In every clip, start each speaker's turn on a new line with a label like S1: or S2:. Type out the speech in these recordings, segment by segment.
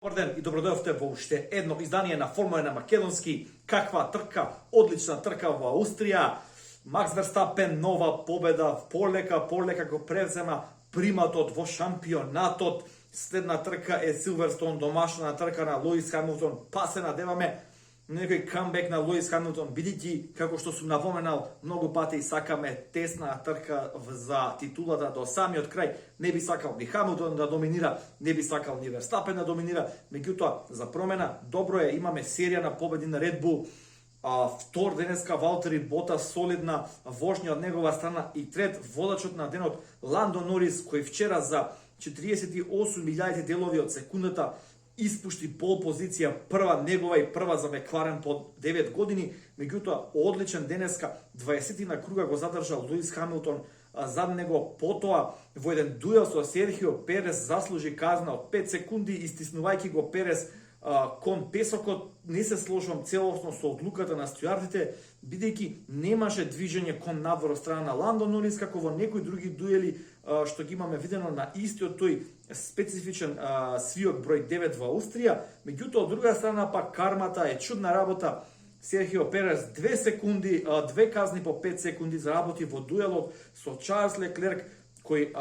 S1: Добар ден и добродојавте во уште едно издание на Формула 1 на македонски. Каква трка, одлична трка во Австрија. Макс Верстапен нова победа, полека го превзема приматот во шампионатот. Следна трка е Силверстоун, домашна трка на Луис Хамилтон. Па се надеваме на некој камбек на Луис Хамилтон, бидејќи, како што сум напоменал, многу пати сакаме тесна трка за титулата до самиот крај. Не би сакал ни Хамилтон да доминира, не би сакал ни Верстапен да доминира, меѓутоа за промена добро е, имаме серија на победи на Red Bull. Втор денеска Валтери Ботас, солидна вожња од негова страна, и трет водачот на денот Ландо Норис, кој вчера за 48.000 делови од секундата испушти пол позиција, прва негова и прва за Мекларен по 9 години, меѓутоа одличен денеска, 20 на круга го задржал Луис Хамилтон зад него, потоа во еден дуел со Серхио Перес заслужи казна од 5 секунди, истиснувајќи го Перес кон песокот. Не се сложувам целосно со одлуката на стюардите, бидејќи немаше движење кон надвор од страна на Ландо Норис, како во некои други дуели што ги имаме видено на истиот тој специфичен свиок број 9 во Австрија. Меѓутоа, од друга страна пак кармата е чудна работа. Серхио Перес 2 секунди, 2 казни по 5 секунди заработи во дуелот со Чарлс Леклерк, кој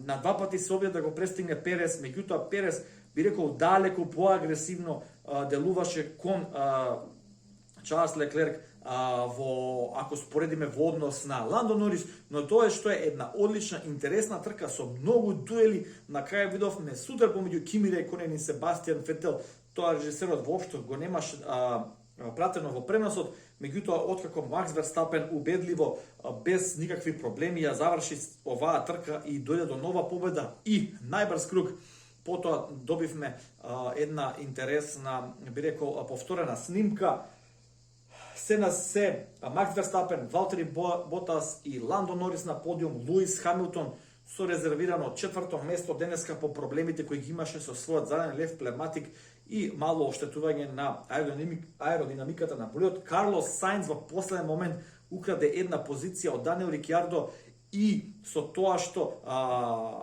S1: на два пати се обиде да го престигне Перес, меѓутоа Перес би рекол далеку поагресивно делуваше кон Чарлс Леклерк ако споредиме во однос на Ландо Норис, но тоа е што е една одлична, интересна трка со многу дуели. На крај видовме судар помеѓу Кими Реконен и Себастијан Фетел. Тоа режисерот воопшто го немаше пратено во преносот, меѓутоа откако Макс Верстапен убедливо, без никакви проблеми ја заврши оваа трка и дојде до нова победа и најбрз круг, потоа добивме една интересна, би рекол, повторена снимка. Се на се, Макс Верстапен, Валтери Ботас и Ландо Норис на подиум, Луис Хамилтон со резервирано четврто место денеска по проблемите кои ги имаше со својот заден лев плевматик и мало оштетување на аеродинамиката на болидот. Карлос Саинц во последен момент украде една позиција од Даниел Рикјардо и со тоа што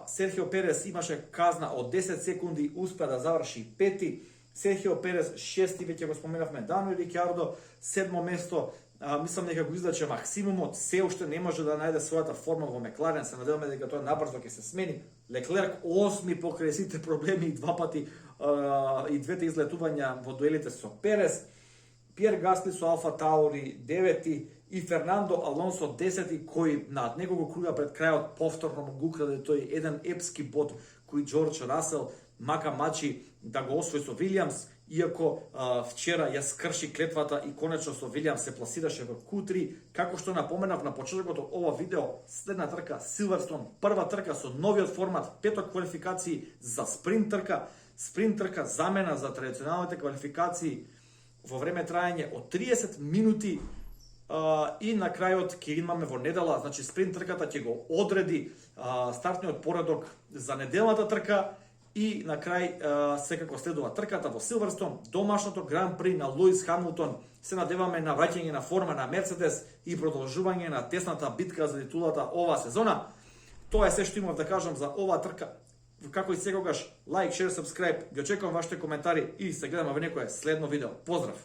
S1: Серхио Перес имаше казна од 10 секунди, успеа да заврши пети. Серхио Перес шести, веќе го споменавме, Даниел Рикјардо седмо место. Мислам дека го излече максимумот, се уште не може да најде својата форма во Мекларен, се надеваме дека тоа набрзо ќе се смени. Леклерк осми покрај сите проблеми и два пати и двете излетувања во дуелите со Перес. Пиер Гасли со Алфа Таури девети и Фернандо Алонсо 10, кој на неколку круга пред крајот повторно му го украде тој еден епски бод кој Џорџ Расел мака мачи да го освои со Вилијамс, иако вчера ја скрши клетвата и конечно со Вилијамс се пласираше во Q3. Како што напоменав на почетокот од ова видео, следна трка Силверстоун, прва трка со новиот формат, 5 квалификации за спринт трка замена за традиционалните квалификации во време трајање од 30 минути, и на крајот ќе имаме во недела, значи спринт трката ќе го одреди стартниот поредок за неделната трка и на крај секако следува трката во Силверстоун, домашното Гран При на Луис Хамилтон. Се надеваме на враќање на форма на Мерцедес и продолжување на тесната битка за титулата ова сезона. Тоа е се што имав да кажам за оваа трка. Како и секогаш, лайк, шер, сабскрајб, ги очекувам вашите коментари и се гледаме во некое следно видео. Поздрав!